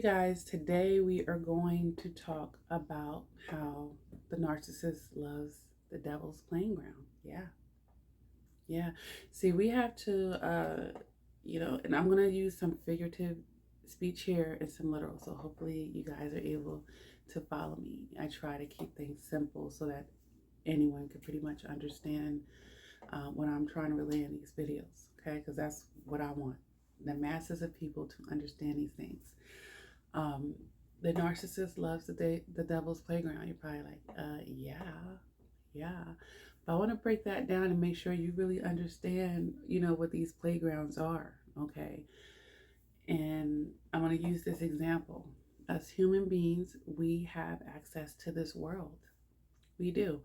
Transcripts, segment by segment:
guys, today we are going to talk about how the narcissist loves the devil's playing ground. Yeah. See, we have to, and I'm going to use some figurative speech here and some literal. So hopefully you guys are able to follow me. I try to keep things simple so that anyone can pretty much understand what I'm trying to relay in these videos. Okay, because that's what I want the masses of people to understand these things. Um, the narcissist loves the devil's playground. You're probably like, yeah. But I want to break that down and make sure you really understand, what these playgrounds are. Okay. And I'm going to use this example. As human beings, we have access to this world. We do.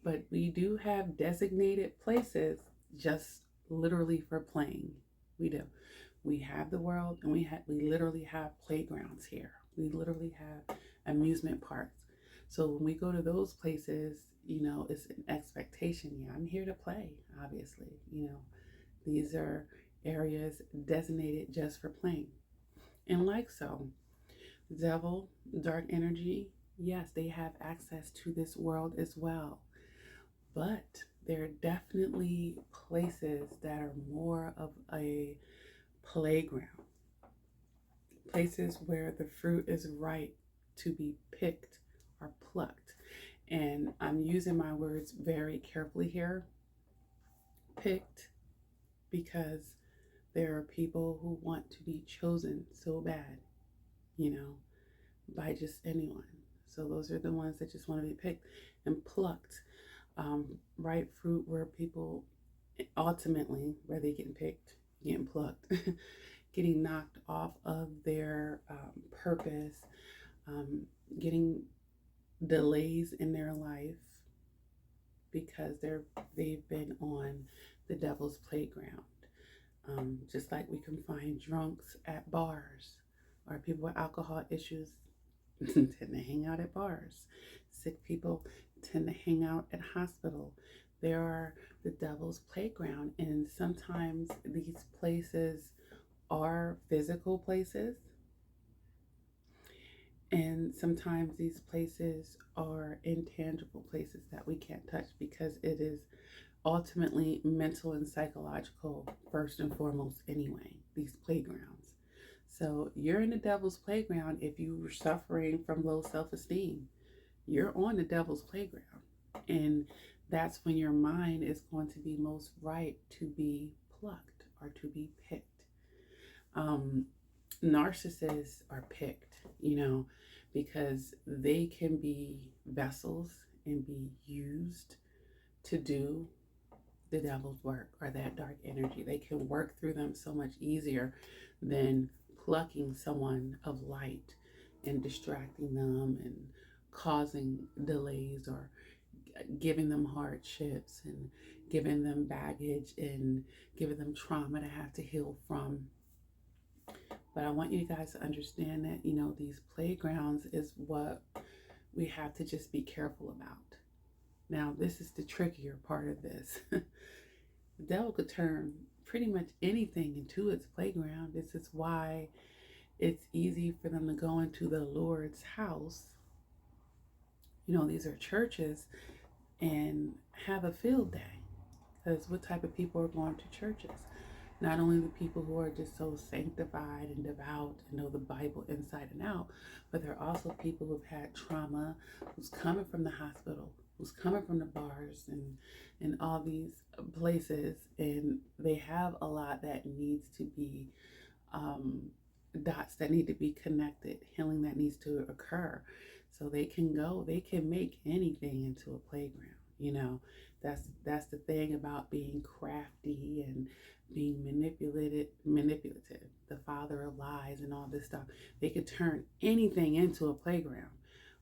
But we do have designated places just literally for playing. We do. We have the world, and we literally have playgrounds here. We literally have amusement parks. So when we go to those places, it's an expectation. Yeah, I'm here to play, obviously. These are areas designated just for playing. And like so, devil, dark energy, yes, they have access to this world as well. But there are definitely places that are more of a playground, places where the fruit is ripe to be picked or plucked. And I'm using my words very carefully here. Picked, because there are people who want to be chosen so bad, you know, by just anyone. So those are the ones that just want to be picked and plucked. Ripe fruit where people ultimately, where they getting picked, getting plucked, getting knocked off of their purpose, getting delays in their life because they've been on the devil's playground. Just like we can find drunks at bars or people with alcohol issues tend to hang out at bars. Sick people tend to hang out at hospital. There are the devil's playground, and sometimes these places are physical places, and sometimes these places are intangible places that we can't touch because it is ultimately mental and psychological first and foremost anyway, these playgrounds. So you're in the devil's playground if you were suffering from low self-esteem. You're on the devil's playground. And that's when your mind is going to be most ripe to be plucked or to be picked. Narcissists are picked, because they can be vessels and be used to do the devil's work or that dark energy. They can work through them so much easier than plucking someone of light and distracting them and causing delays or giving them hardships and giving them baggage and giving them trauma to have to heal from. But I want you guys to understand that, these playgrounds is what we have to just be careful about. Now, this is the trickier part of this. The devil could turn pretty much anything into its playground. This is why it's easy for them to go into the Lord's house. These are churches and have a field day. Because what type of people are going to churches? Not only the people who are just so sanctified and devout and know the Bible inside and out, but there are also people who've had trauma, who's coming from the hospital, who's coming from the bars and all these places, and they have a lot that needs to be dots that need to be connected, healing that needs to occur. So they can make anything into a playground. That's the thing about being crafty and being manipulative, the father of lies and all this stuff. They could turn anything into a playground,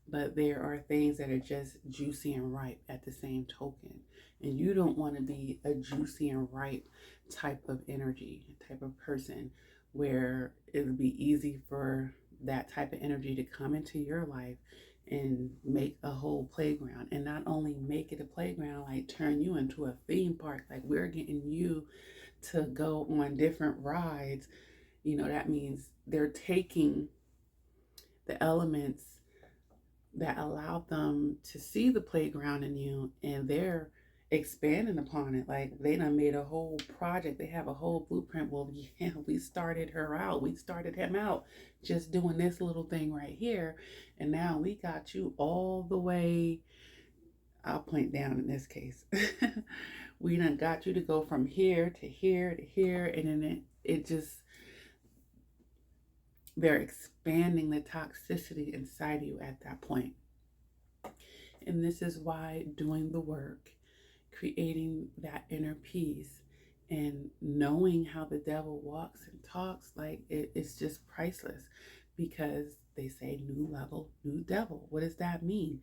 but there are things that are just juicy and ripe at the same token. And you don't want to be a juicy and ripe type of energy, type of person, where it would be easy for that type of energy to come into your life and make a whole playground. And not only make it a playground, like turn you into a theme park, like we're getting you to go on different rides. That means they're taking the elements that allowed them to see the playground in you, and they're expanding upon it. Like they done made a whole project. They have a whole blueprint. Well, yeah, we started her out. We started him out just doing this little thing right here. And now we got you all the way, I'll point down in this case. We done got you to go from here to here to here. And then it just, they're expanding the toxicity inside of you at that point. And this is why doing the work, creating that inner peace, and knowing how the devil walks and talks, like it's just priceless, because they say new level, new devil. What does that mean?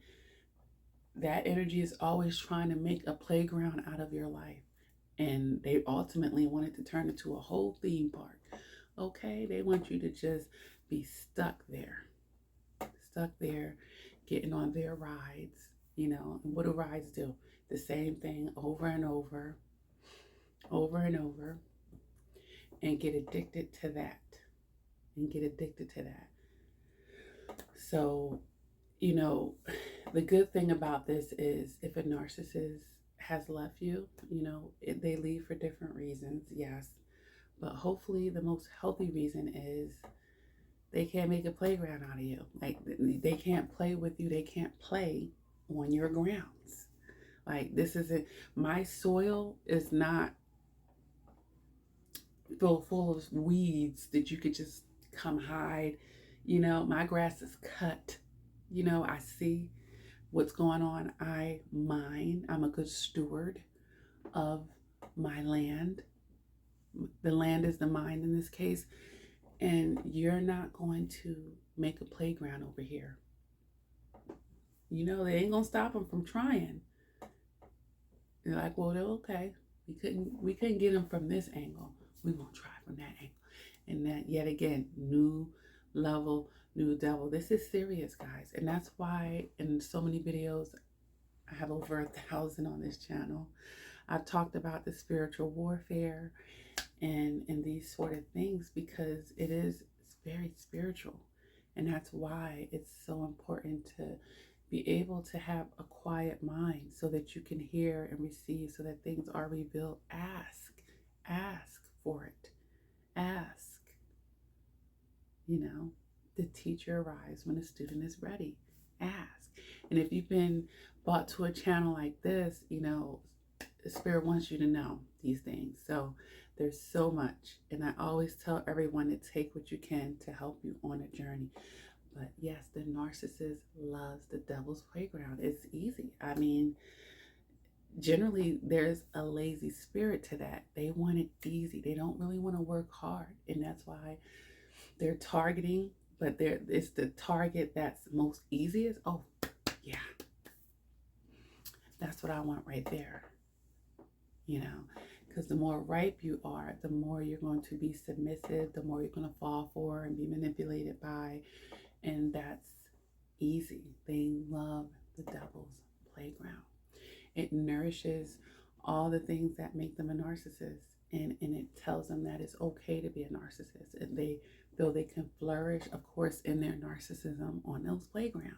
That energy is always trying to make a playground out of your life. And they ultimately wanted to turn it to a whole theme park. Okay, they want you to just be stuck there, getting on their rides, And what do rides do? The same thing over and over, over and over, and get addicted to that. So, the good thing about this is if a narcissist has left you, they leave for different reasons, yes. But hopefully the most healthy reason is they can't make a playground out of you. Like they can't play with you. They can't play on your grounds. Like this isn't, my soil is not full of weeds that you could just come hide. My grass is cut. I see what's going on. I'm a good steward of my land. The land is the mind in this case. And you're not going to make a playground over here. They ain't gonna stop them from trying. They're like, well, they're okay. We couldn't get them from this angle. We're gonna try from that angle. And that, yet again, new level, new devil. This is serious, guys. And that's why in so many videos, I have over 1,000 on this channel, I've talked about the spiritual warfare and these sort of things, because it's very spiritual. And that's why it's so important to be able to have a quiet mind so that you can hear and receive, so that things are revealed. Ask for it. Ask. The teacher arrives when the student is ready. Ask. And if you've been brought to a channel like this, the Spirit wants you to know these things. So there's so much. And I always tell everyone to take what you can to help you on a journey. But yes, the narcissist loves the devil's playground. It's easy. I mean, generally there's a lazy spirit to that. They want it easy. They don't really want to work hard. And that's why they're targeting, but it's the target that's most easiest. Oh, yeah. That's what I want right there. Because the more ripe you are, the more you're going to be submissive, the more you're going to fall for and be manipulated by. And that's easy. They love the devil's playground. It nourishes all the things that make them a narcissist. And it tells them that it's okay to be a narcissist. And they feel they can flourish, of course, in their narcissism on those playgrounds.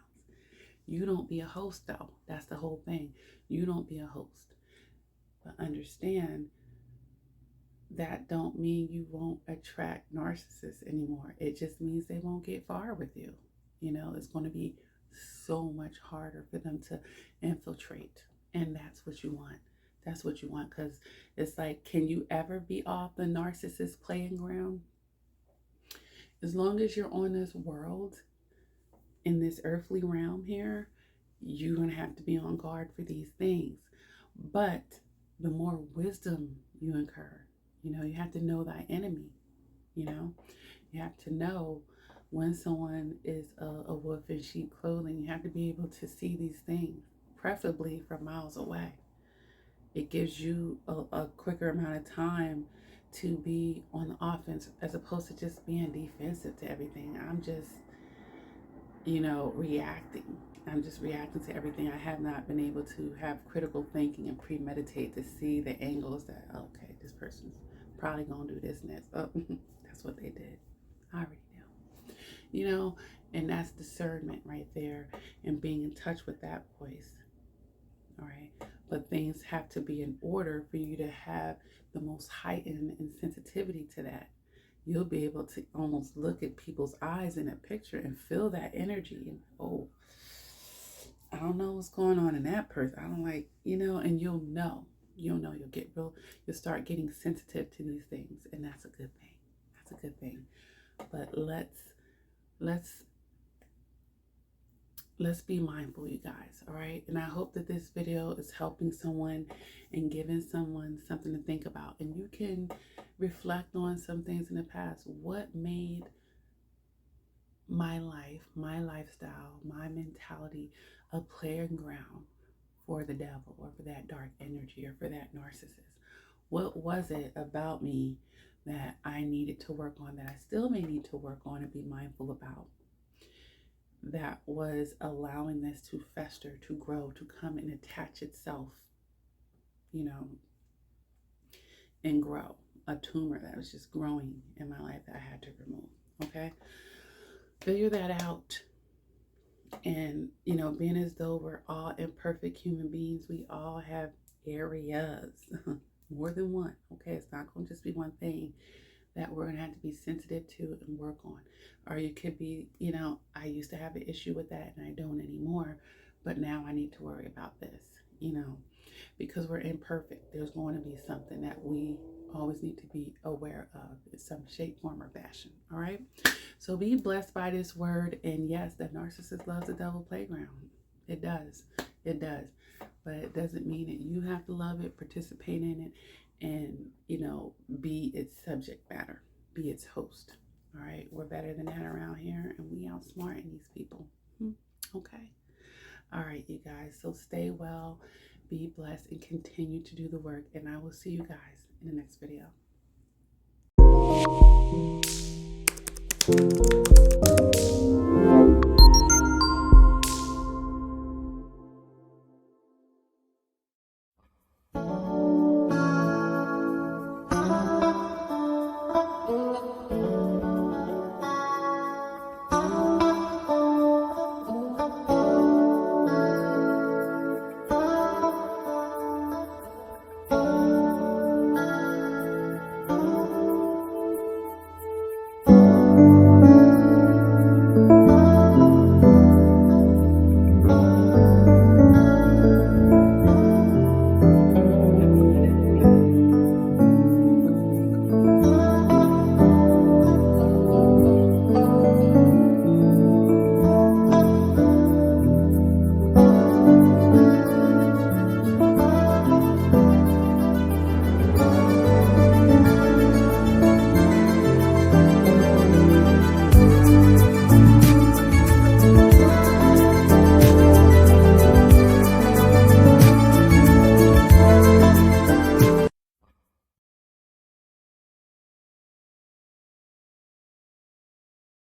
You don't be a host, though. That's the whole thing. You don't be a host. But understand that don't mean you won't attract narcissists anymore. It just means they won't get far with you. It's going to be so much harder for them to infiltrate. And that's what you want. That's what you want. Because it's like, can you ever be off the narcissist playing ground? As long as you're on this world, in this earthly realm here, you're going to have to be on guard for these things. But the more wisdom you incur, you have to know thy enemy. You have to know when someone is a wolf in sheep clothing. You have to be able to see these things, preferably from miles away. It gives you a quicker amount of time to be on the offense, as opposed to just being defensive to everything. I'm just, reacting. I'm just reacting to everything. I have not been able to have critical thinking and premeditate to see the angles that, okay, this person's probably going to do this next. Oh, that's what they did. I already know. you know, and that's discernment right there and being in touch with that voice. All right. But things have to be in order for you to have the most heightened and sensitivity to that. You'll be able to almost look at people's eyes in a picture and feel that energy. And oh, I don't know what's going on in that person. I don't like, and you'll know. You'll get real, you'll start getting sensitive to these things. And that's a good thing. That's a good thing. But let's be mindful, you guys, all right? And I hope that this video is helping someone and giving someone something to think about. And you can reflect on some things in the past. What made my life, my lifestyle, my mentality a playground for the devil or for that dark energy or for that narcissist? What was it about me that I needed to work on, that I still may need to work on and be mindful about, that was allowing this to fester, to grow, to come and attach itself, and grow? A tumor that was just growing in my life that I had to remove. Okay? Figure that out. And, being as though we're all imperfect human beings, we all have areas, more than one. Okay? It's not going to just be one thing that we're going to have to be sensitive to and work on. Or you could be, I used to have an issue with that and I don't anymore, but now I need to worry about this, because we're imperfect. There's going to be something that we always need to be aware of in some shape, form, or fashion. All right. So be blessed by this word. And yes, the narcissist loves the devil playground. It does. It does. But it doesn't mean that you have to love it, participate in it, and, be its subject matter, be its host. All right. We're better than that around here, and we outsmarting these people. Okay. All right, you guys. So stay well, be blessed, and continue to do the work. And I will see you guys in the next video.